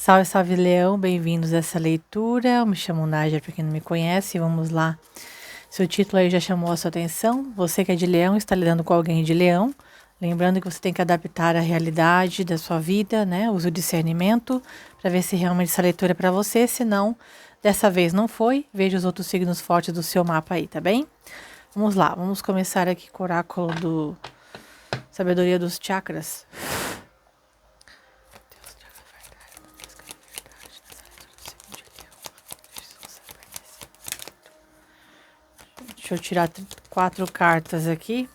Salve, salve, Leão, bem-vindos a essa leitura. Eu me chamo Nádia, para quem não me conhece, vamos lá. Seu título aí já chamou a sua atenção. Você que é de Leão, está lidando com alguém de Leão. Lembrando que você tem que adaptar a realidade da sua vida, né? Use o discernimento para ver se realmente essa leitura é para você. Se não, dessa vez não foi. Veja os outros signos fortes do seu mapa aí, tá bem? Vamos lá, vamos começar aqui com o oráculo do Sabedoria dos Chakras. Deixa eu tirar 4 cartas aqui.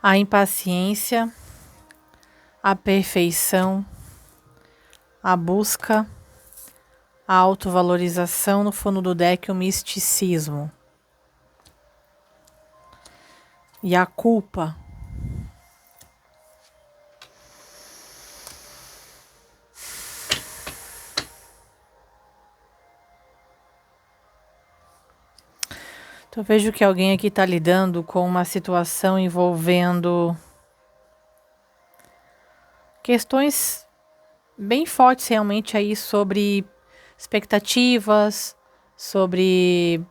A impaciência, a perfeição, a busca, a autovalorização, no fundo do deck o misticismo. E a culpa. Então eu vejo que alguém aqui está lidando com uma situação envolvendo questões bem fortes realmente aí sobre expectativas, sobre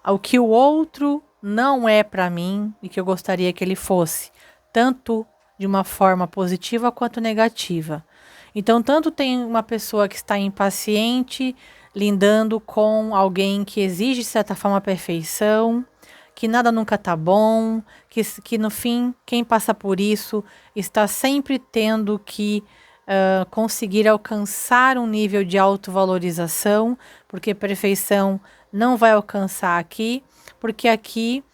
o que o outro não é para mim e que eu gostaria que ele fosse, tanto de uma forma positiva quanto negativa. Então, tanto tem uma pessoa que está impaciente, lidando com alguém que exige, de certa forma, a perfeição, que nada nunca tá bom, que no fim, quem passa por isso está sempre tendo que conseguir alcançar um nível de autovalorização, porque perfeição não vai alcançar aqui, porque aqui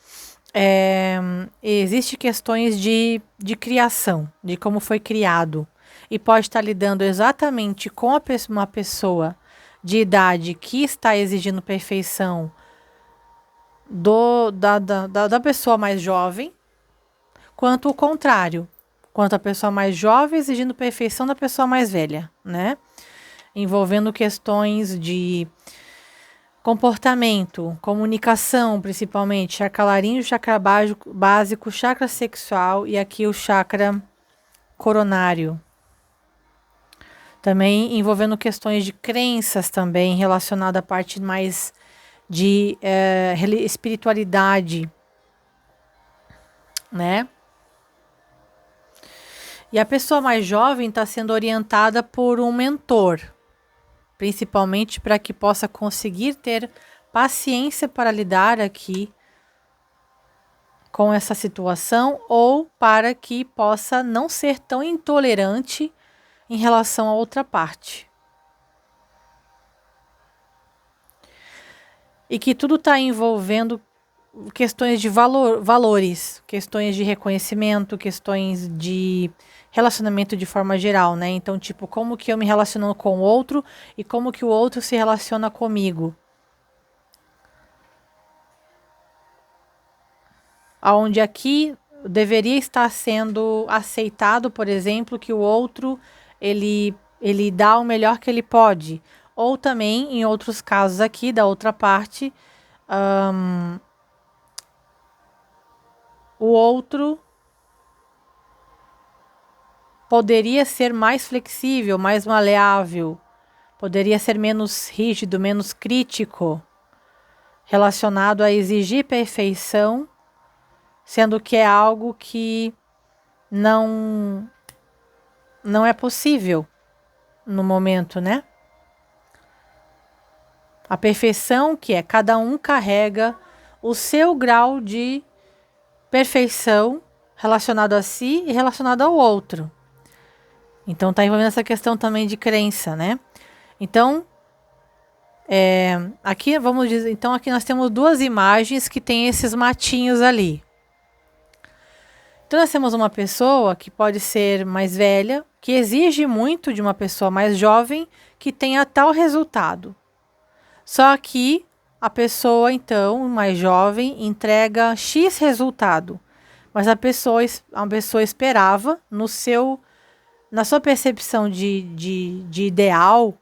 existe questões de criação, de como foi criado, e pode estar lidando exatamente com uma pessoa de idade que está exigindo perfeição da pessoa mais jovem, quanto o contrário, quanto a pessoa mais jovem exigindo perfeição da pessoa mais velha, né? Envolvendo questões de comportamento, comunicação, principalmente, chakra laríngeo, chakra básico, chakra sexual e aqui o chakra coronário. Também envolvendo questões de crenças também, relacionada à parte mais de espiritualidade, né? E a pessoa mais jovem está sendo orientada por um mentor, principalmente para que possa conseguir ter paciência para lidar aqui com essa situação ou para que possa não ser tão intolerante em relação à outra parte. E que tudo está envolvendo questões de valores, questões de reconhecimento, questões de relacionamento de forma geral, né? Então, tipo, como que eu me relaciono com o outro e como que o outro se relaciona comigo. Onde aqui deveria estar sendo aceitado, por exemplo, que o outro ele dá o melhor que ele pode. Ou também, em outros casos aqui, da outra parte, o outro poderia ser mais flexível, mais maleável, poderia ser menos rígido, menos crítico, relacionado a exigir perfeição, sendo que é algo que não é possível no momento, né? A perfeição que é cada um carrega o seu grau de perfeição relacionado a si e relacionado ao outro. Então tá envolvendo essa questão também de crença, né? Então, aqui vamos dizer, então aqui nós temos duas imagens que tem esses matinhos ali. Então nós temos uma pessoa que pode ser mais velha, que exige muito de uma pessoa mais jovem que tenha tal resultado. Só que a pessoa, então, mais jovem, entrega X resultado. Mas a pessoa esperava, no seu na sua percepção de ideal,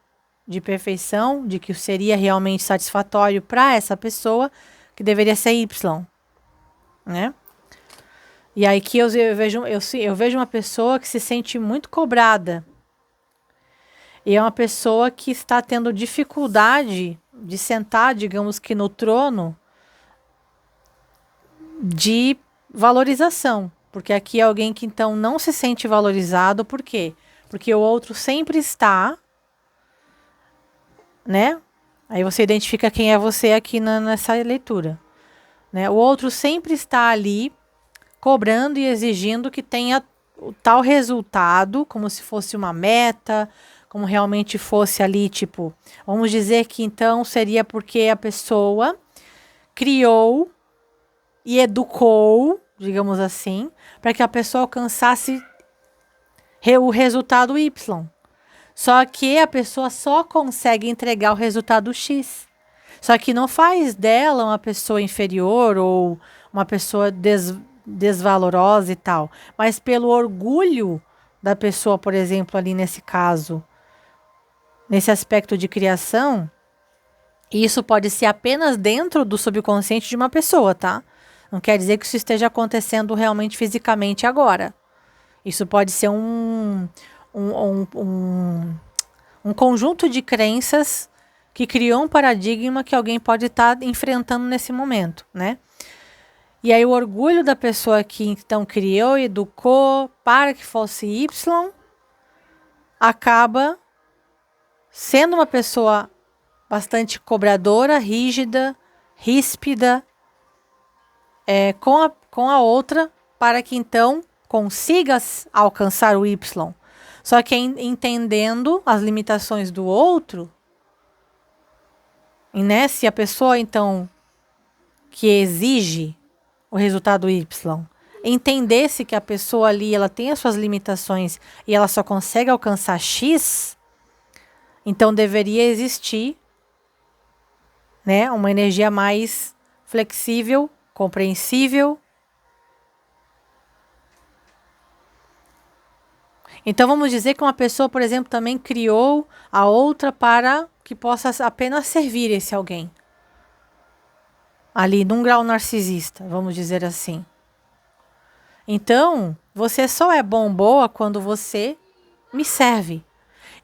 de perfeição, de que seria realmente satisfatório para essa pessoa, que deveria ser Y, né? E aí que eu vejo uma pessoa que se sente muito cobrada. E é uma pessoa que está tendo dificuldade de sentar, digamos que no trono de valorização. Porque aqui é alguém que então não se sente valorizado. Por quê? Porque o outro sempre está, né? Aí você identifica quem é você aqui nessa leitura, né? O outro sempre está ali cobrando e exigindo que tenha o tal resultado, como se fosse uma meta, como realmente fosse ali, tipo, vamos dizer que então seria porque a pessoa criou e educou, digamos assim, para que a pessoa alcançasse o resultado Y. Só que a pessoa só consegue entregar o resultado X. Só que não faz dela uma pessoa inferior ou uma pessoa desvalorosa e tal. Mas pelo orgulho da pessoa, por exemplo, ali nesse caso, nesse aspecto de criação, isso pode ser apenas dentro do subconsciente de uma pessoa, tá? Não quer dizer que isso esteja acontecendo realmente fisicamente agora. Isso pode ser um conjunto de crenças que criou um paradigma que alguém pode estar enfrentando nesse momento, né? E aí o orgulho da pessoa que então criou e educou para que fosse Y acaba sendo uma pessoa bastante cobradora, rígida, ríspida, com a outra, para que então consiga alcançar o Y. Só que entendendo as limitações do outro, e né, se a pessoa então que exige o resultado Y entendesse que a pessoa ali ela tem as suas limitações e ela só consegue alcançar X, então deveria existir, né, uma energia mais flexível, compreensível. Então vamos dizer que uma pessoa, por exemplo, também criou a outra para que possa apenas servir esse alguém. Ali num grau narcisista, vamos dizer assim. Então, você só é bom, boa quando você me serve.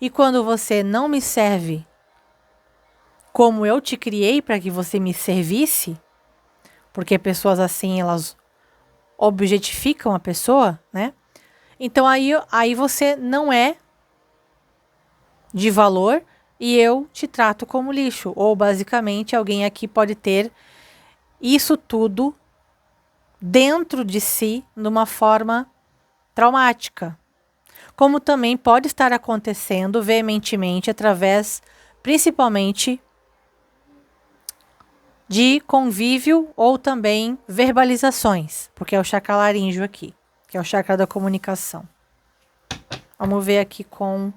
E quando você não me serve como eu te criei para que você me servisse, porque pessoas assim, elas objetificam a pessoa, né? Então aí você não é de valor e eu te trato como lixo. Ou basicamente alguém aqui pode ter isso tudo dentro de si numa forma traumática. Como também pode estar acontecendo veementemente através, principalmente, de convívio ou também verbalizações, porque é o chakra laríngeo aqui, que é o chakra da comunicação. Vamos ver aqui com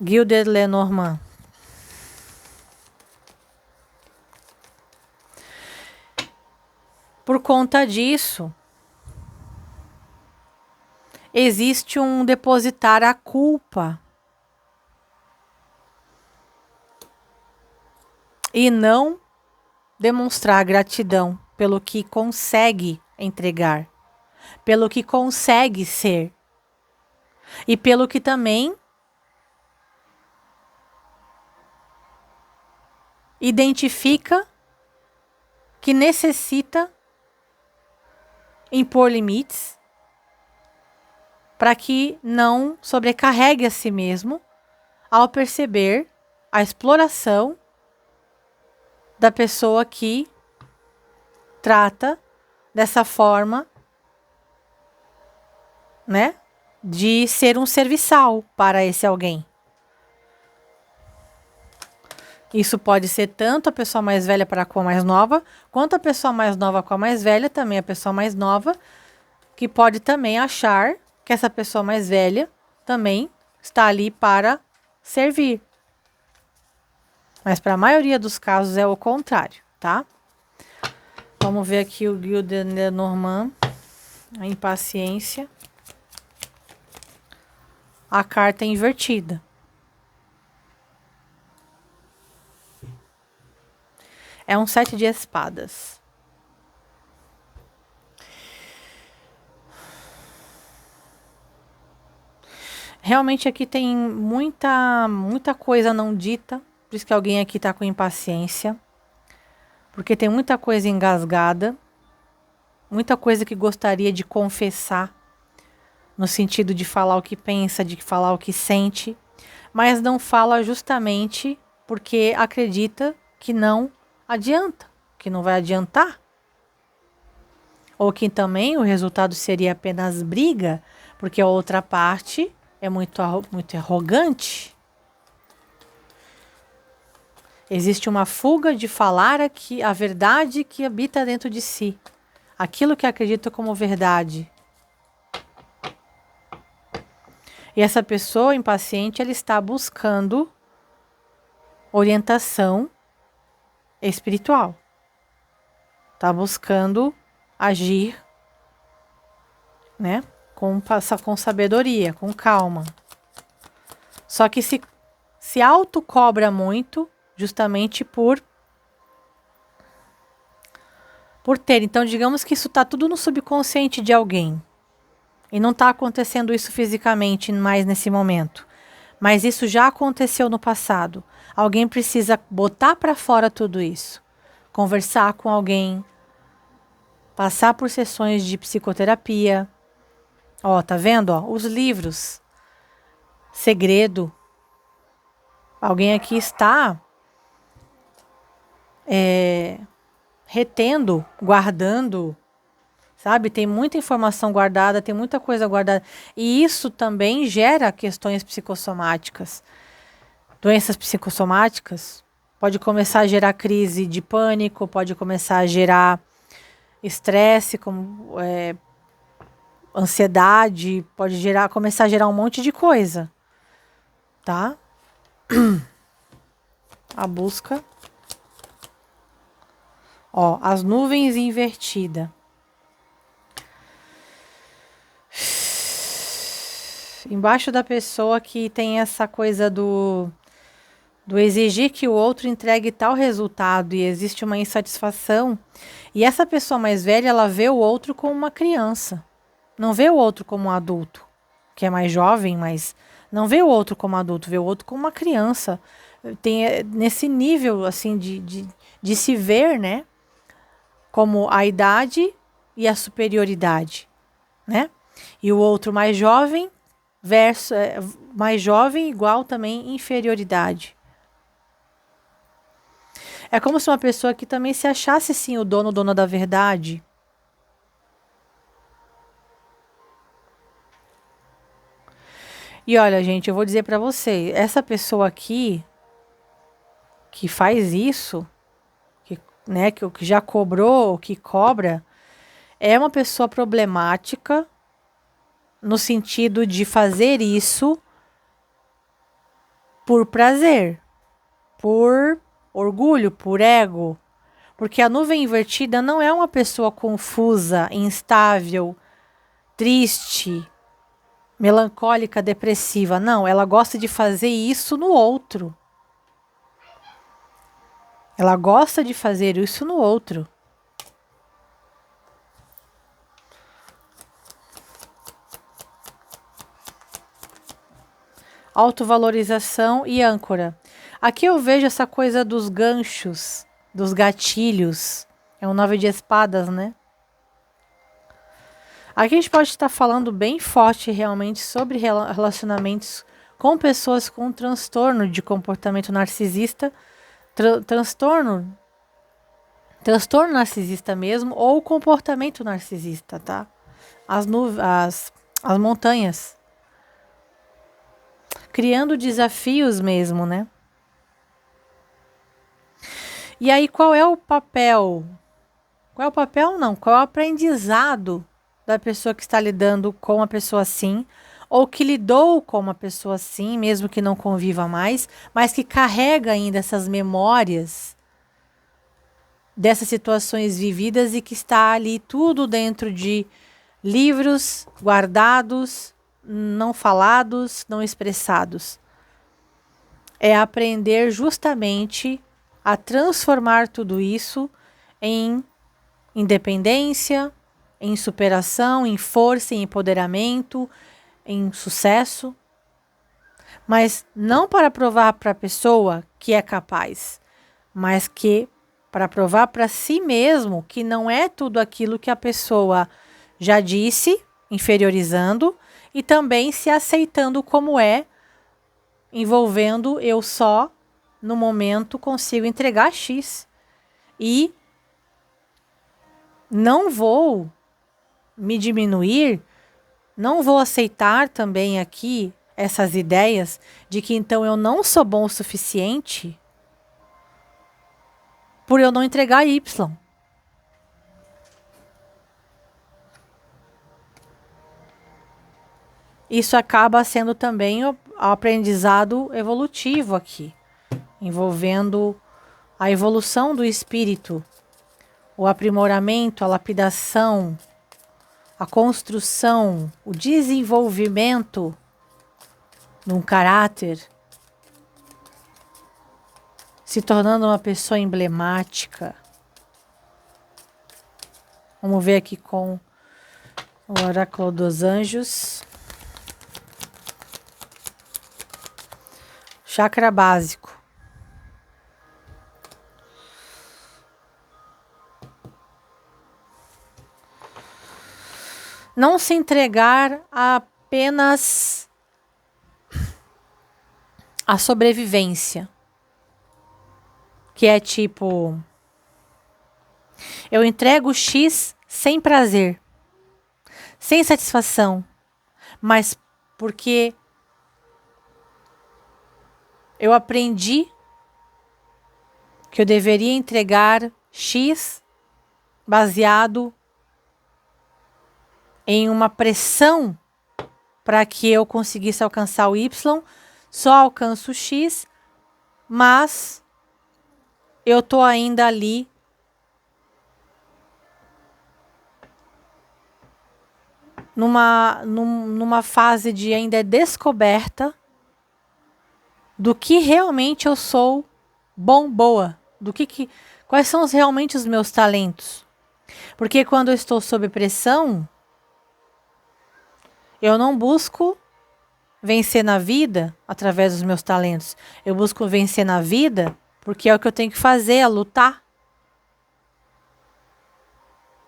Gilder Lenormand. Por conta disso, existe um depositar a culpa e não demonstrar gratidão pelo que consegue entregar, pelo que consegue ser e pelo que também identifica que necessita impor limites para que não sobrecarregue a si mesmo ao perceber a exploração da pessoa que trata dessa forma, né, de ser um serviçal para esse alguém. Isso pode ser tanto a pessoa mais velha para com a mais nova, quanto a pessoa mais nova com a mais velha, também a pessoa mais nova, que pode também achar que essa pessoa mais velha também está ali para servir. Mas para a maioria dos casos é o contrário, tá? Vamos ver aqui o Gilder Lenormand, a impaciência. a carta invertida. É um 7 de espadas. Realmente aqui tem muita coisa não dita. Por isso que alguém aqui tá com impaciência. Porque tem muita coisa engasgada. Muita coisa que gostaria de confessar. No sentido de falar o que pensa, de falar o que sente. Mas não fala justamente porque acredita que não adianta. Que não vai adiantar. Ou que também o resultado seria apenas briga. Porque a outra parte é muito arrogante. Existe uma fuga de falar aqui a verdade que habita dentro de si. Aquilo que acredita como verdade. E essa pessoa impaciente, ela está buscando orientação espiritual. Está buscando agir, né? Com sabedoria, com calma. Só que se autocobra muito, justamente por ter. Então, digamos que isso está tudo no subconsciente de alguém. E não está acontecendo isso fisicamente mais nesse momento. Mas isso já aconteceu no passado. Alguém precisa botar para fora tudo isso. Conversar com alguém. Passar por sessões de psicoterapia. Ó, tá vendo? Ó, os livros. Segredo. Alguém aqui está retendo, guardando, sabe? Tem muita informação guardada, tem muita coisa guardada. E isso também gera questões psicossomáticas. Doenças psicossomáticas. Pode começar a gerar crise de pânico, pode começar a gerar estresse, como ansiedade, pode começar a gerar um monte de coisa, tá? A busca. Ó, as nuvens invertidas. Embaixo da pessoa que tem essa coisa do exigir que o outro entregue tal resultado e existe uma insatisfação. E essa pessoa mais velha, ela vê o outro como uma criança. Não vê o outro como um adulto, que é mais jovem, mas não vê o outro como adulto, vê o outro como uma criança. Tem nesse nível, assim, de se ver, né? Como a idade e a superioridade, né? E o outro mais jovem mais jovem igual também inferioridade. É como se uma pessoa que também se achasse sim o dono, dona da verdade. E olha, gente, eu vou dizer para você, essa pessoa aqui que faz isso, né, que já cobrou, que cobra, é uma pessoa problemática no sentido de fazer isso por prazer, por orgulho, por ego. Porque a nuvem invertida não é uma pessoa confusa, instável, triste, melancólica, depressiva. Não, ela gosta de fazer isso no outro. Ela gosta de fazer isso no outro. Autovalorização e âncora. Aqui eu vejo essa coisa dos ganchos, dos gatilhos. É um 9 de espadas, né? Aqui a gente pode estar falando bem forte realmente sobre relacionamentos com pessoas com transtorno de comportamento narcisista, transtorno narcisista mesmo, ou comportamento narcisista, tá? As montanhas. Criando desafios mesmo, né? E aí, qual é o papel? Qual é o papel? Não. Qual é o aprendizado da pessoa que está lidando com uma pessoa assim, ou que lidou com uma pessoa assim, mesmo que não conviva mais, mas que carrega ainda essas memórias dessas situações vividas e que está ali tudo dentro de livros guardados, não falados, não expressados. É aprender justamente a transformar tudo isso em independência, em superação, em força, em empoderamento, em sucesso. Mas não para provar para a pessoa que é capaz, mas que para provar para si mesmo que não é tudo aquilo que a pessoa já disse, inferiorizando, e também se aceitando como é, envolvendo eu só no momento consigo entregar X. E não vou me diminuir, não vou aceitar também aqui essas ideias de que então eu não sou bom o suficiente por eu não entregar Y. Isso acaba sendo também o aprendizado evolutivo aqui, envolvendo a evolução do espírito, o aprimoramento, a lapidação, a construção, o desenvolvimento num caráter, se tornando uma pessoa emblemática. Vamos ver aqui com o Oráculo dos Anjos. Chakra básico. Não se entregar a apenas a sobrevivência. Que é tipo, eu entrego X sem prazer, sem satisfação, mas porque eu aprendi que eu deveria entregar X baseado em uma pressão para que eu conseguisse alcançar o Y, só alcanço o X, mas eu tô ainda ali numa fase de ainda descoberta do que realmente eu sou boa, quais são realmente os meus talentos. Porque quando eu estou sob pressão, eu não busco vencer na vida através dos meus talentos. Eu busco vencer na vida porque é o que eu tenho que fazer, é lutar.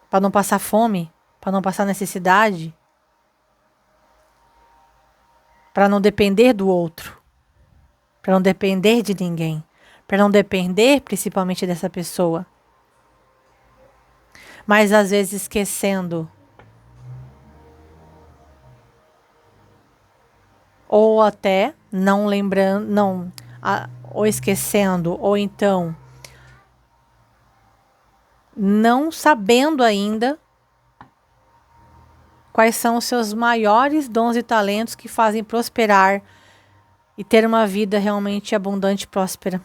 Para não passar fome, para não passar necessidade, para não depender do outro, para não depender de ninguém, para não depender principalmente dessa pessoa. Mas às vezes esquecendo, ou até não lembrando, ou esquecendo, ou então não sabendo ainda quais são os seus maiores dons e talentos que fazem prosperar e ter uma vida realmente abundante e próspera.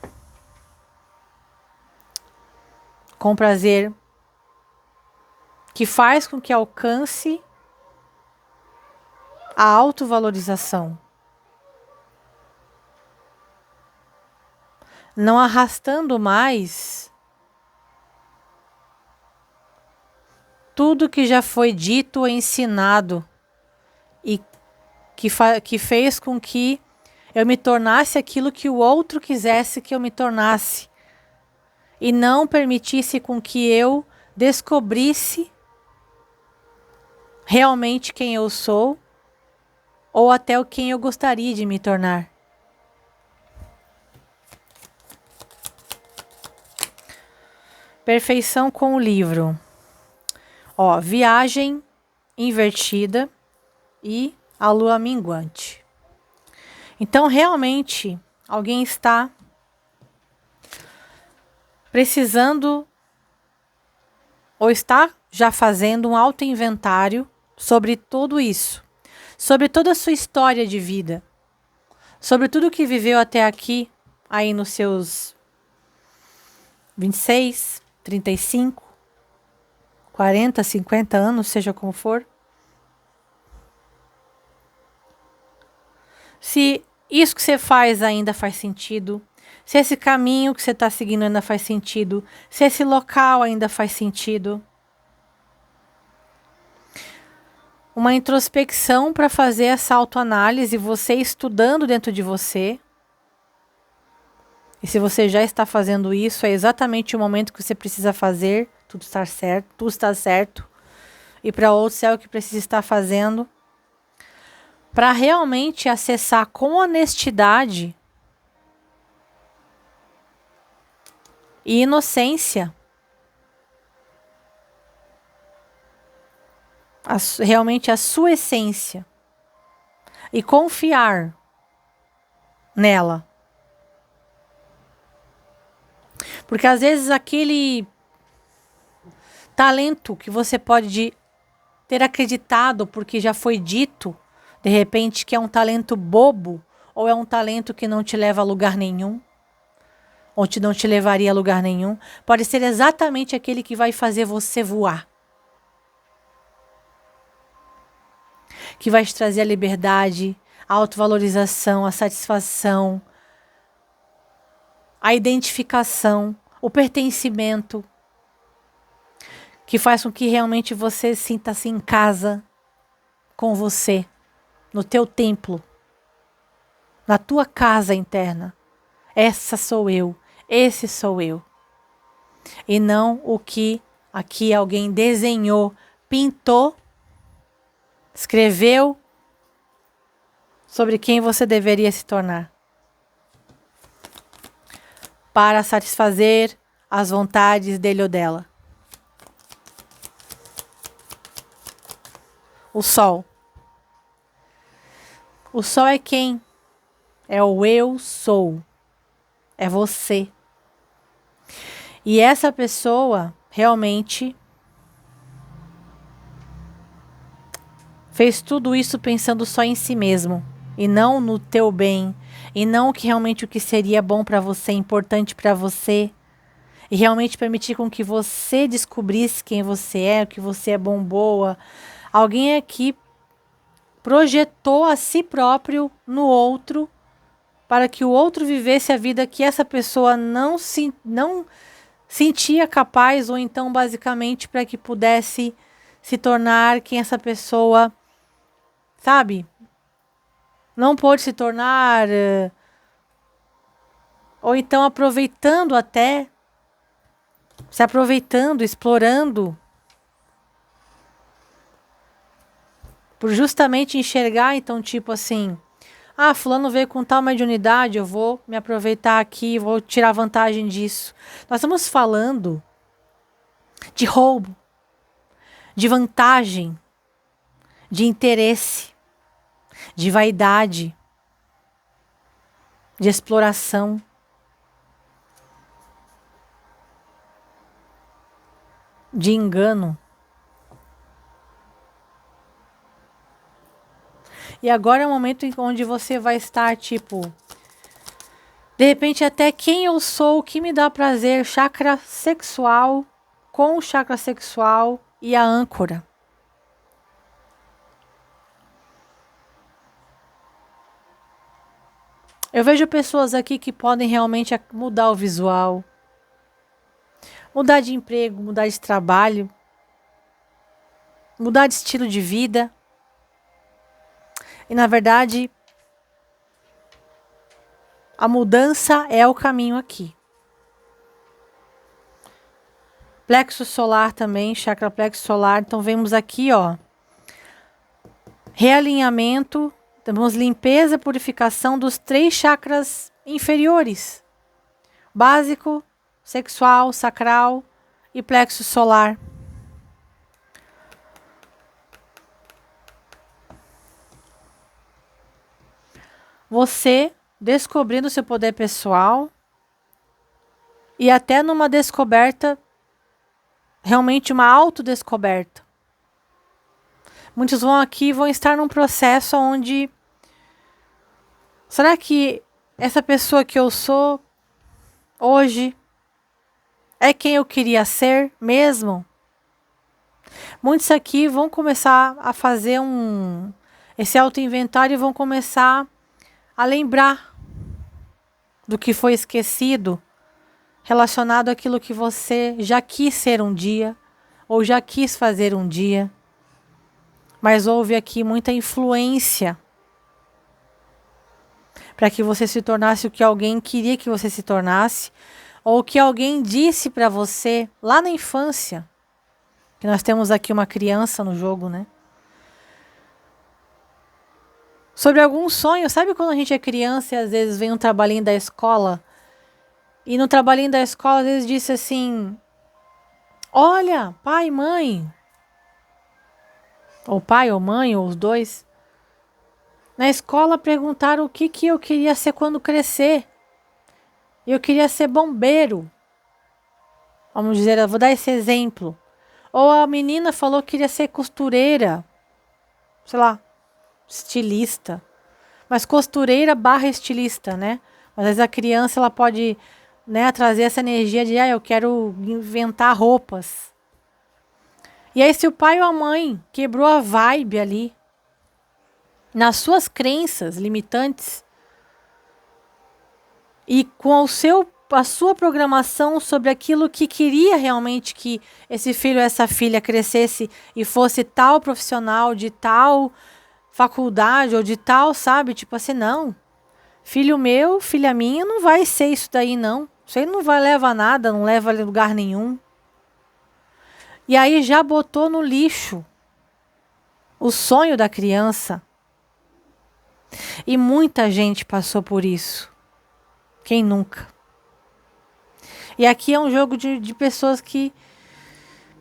Com prazer, que faz com que alcance a autovalorização. Não arrastando mais tudo que já foi dito ou ensinado e que fez com que eu me tornasse aquilo que o outro quisesse que eu me tornasse e não permitisse com que eu descobrisse realmente quem eu sou ou até o quem eu gostaria de me tornar. Perfeição com o livro. Viagem invertida e a lua minguante. Então, realmente, alguém está precisando ou está já fazendo um autoinventário sobre tudo isso, sobre toda a sua história de vida, sobre tudo que viveu até aqui, aí nos seus 26, 35, 40, 50 anos, seja como for. Se isso que você faz ainda faz sentido, se esse caminho que você está seguindo ainda faz sentido, se esse local ainda faz sentido. Uma introspecção para fazer essa autoanálise, você estudando dentro de você. E se você já está fazendo isso, é exatamente o momento que você precisa fazer, tudo está certo. E para outros é o que precisa estar fazendo. Para realmente acessar com honestidade e inocência realmente a sua essência e confiar nela. Porque às vezes aquele talento que você pode ter acreditado porque já foi dito, de repente, que é um talento bobo, ou é um talento que não te leva a lugar nenhum, ou não te levaria a lugar nenhum, pode ser exatamente aquele que vai fazer você voar. Que vai te trazer a liberdade, a autovalorização, a satisfação, a identificação, o pertencimento, que faz com que realmente você sinta-se em casa com você, no teu templo, na tua casa interna. Essa sou eu, esse sou eu. E não o que aqui alguém desenhou, pintou, escreveu sobre quem você deveria se tornar. Para satisfazer as vontades dele ou dela. O sol. O sol é quem? É o eu sou. É você. E essa pessoa realmente fez tudo isso pensando só em si mesmo. E não no teu bem. E não o que seria bom para você, importante para você. E realmente permitir com que você descobrisse quem você é, o que você é bom, boa. Alguém aqui projetou a si próprio no outro para que o outro vivesse a vida que essa pessoa não sentia capaz, ou então basicamente para que pudesse se tornar quem essa pessoa, sabe? Não pôde se tornar, ou então aproveitando até, se aproveitando, explorando, por justamente enxergar, então, tipo assim, fulano veio com tal mediunidade, eu vou me aproveitar aqui, vou tirar vantagem disso. Nós estamos falando de roubo, de vantagem, de interesse, de vaidade, de exploração. De engano. E agora é o momento em onde você vai estar, tipo, de repente até quem eu sou, o que me dá prazer, chakra sexual, com o chakra sexual e a âncora. Eu vejo pessoas aqui que podem realmente mudar o visual, mudar de emprego, mudar de trabalho, mudar de estilo de vida. E na verdade, a mudança é o caminho aqui. Plexo solar também, chakra plexo solar. Então vemos aqui, ó, realinhamento, temos limpeza, purificação dos 3 chakras inferiores: básico, sexual, sacral e plexo solar. Você descobrindo seu poder pessoal e até numa descoberta, realmente uma autodescoberta. Muitos vão aqui e vão estar num processo onde, será que essa pessoa que eu sou hoje é quem eu queria ser mesmo? Muitos aqui vão começar a fazer esse autoinventário e vão começar a lembrar do que foi esquecido, relacionado àquilo que você já quis ser um dia, ou já quis fazer um dia, mas houve aqui muita influência para que você se tornasse o que alguém queria que você se tornasse, ou que alguém disse para você lá na infância, que nós temos aqui uma criança no jogo, né? Sobre algum sonho, sabe quando a gente é criança e às vezes vem um trabalhinho da escola, e no trabalhinho da escola às vezes disse assim, olha, pai, mãe, ou pai ou mãe, ou os dois, na escola perguntaram o que eu queria ser quando crescer. Eu queria ser bombeiro. Vamos dizer, eu vou dar esse exemplo. Ou a menina falou que queria ser costureira. Sei lá, estilista. Mas costureira barra estilista, né? Às vezes a criança ela pode, né, trazer essa energia de eu quero inventar roupas. E aí se o pai ou a mãe quebrou a vibe ali, nas suas crenças limitantes, e com a sua programação sobre aquilo que queria realmente que esse filho ou essa filha crescesse e fosse tal profissional de tal faculdade ou de tal, sabe? Tipo assim, não. Filho meu, filha minha, não vai ser isso daí, não. Isso aí não vai levar a nada, não leva a lugar nenhum. E aí já botou no lixo o sonho da criança. E muita gente passou por isso. Quem nunca? E aqui é um jogo de pessoas que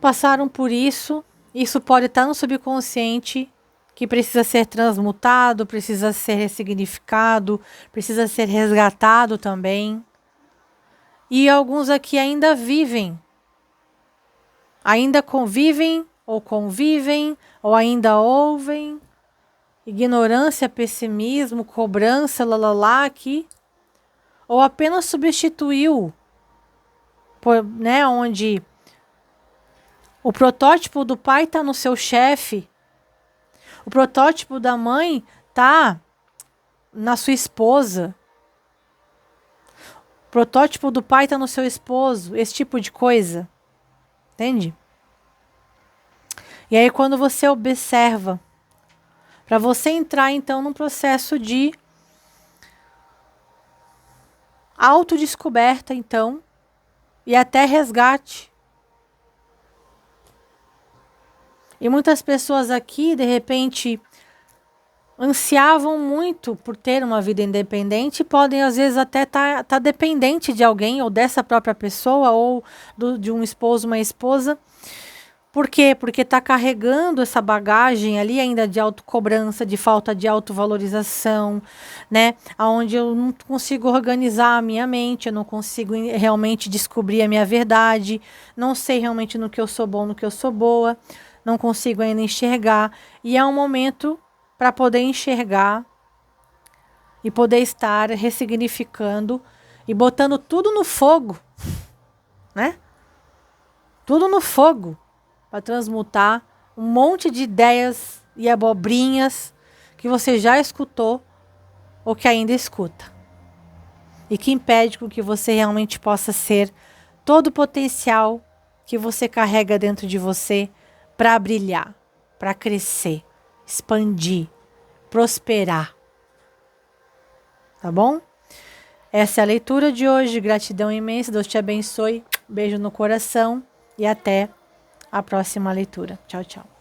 passaram por isso. Isso pode estar no subconsciente, que precisa ser transmutado, precisa ser ressignificado, precisa ser resgatado também. E alguns aqui ainda vivem. Ainda convivem, ou ainda ouvem. Ignorância, pessimismo, cobrança, lalala, aqui. Ou apenas substituiu, né, onde o protótipo do pai está no seu chefe, o protótipo da mãe está na sua esposa, o protótipo do pai está no seu esposo, esse tipo de coisa, entende? E aí quando você observa, para você entrar então num processo de autodescoberta, então, e até resgate. E muitas pessoas aqui, de repente, ansiavam muito por ter uma vida independente e podem, às vezes, até tá dependente de alguém, ou dessa própria pessoa, ou de um esposo, uma esposa. Por quê? Porque está carregando essa bagagem ali ainda de autocobrança, de falta de autovalorização, né? Onde eu não consigo organizar a minha mente, eu não consigo realmente descobrir a minha verdade, não sei realmente no que eu sou bom, no que eu sou boa, não consigo ainda enxergar. E é um momento para poder enxergar e poder estar ressignificando e botando tudo no fogo, né? Tudo no fogo. Para transmutar um monte de ideias e abobrinhas que você já escutou ou que ainda escuta. E que impede com que você realmente possa ser todo o potencial que você carrega dentro de você para brilhar, para crescer, expandir, prosperar. Tá bom? Essa é a leitura de hoje. Gratidão imensa. Deus te abençoe. Beijo no coração e até a próxima leitura. Tchau, tchau.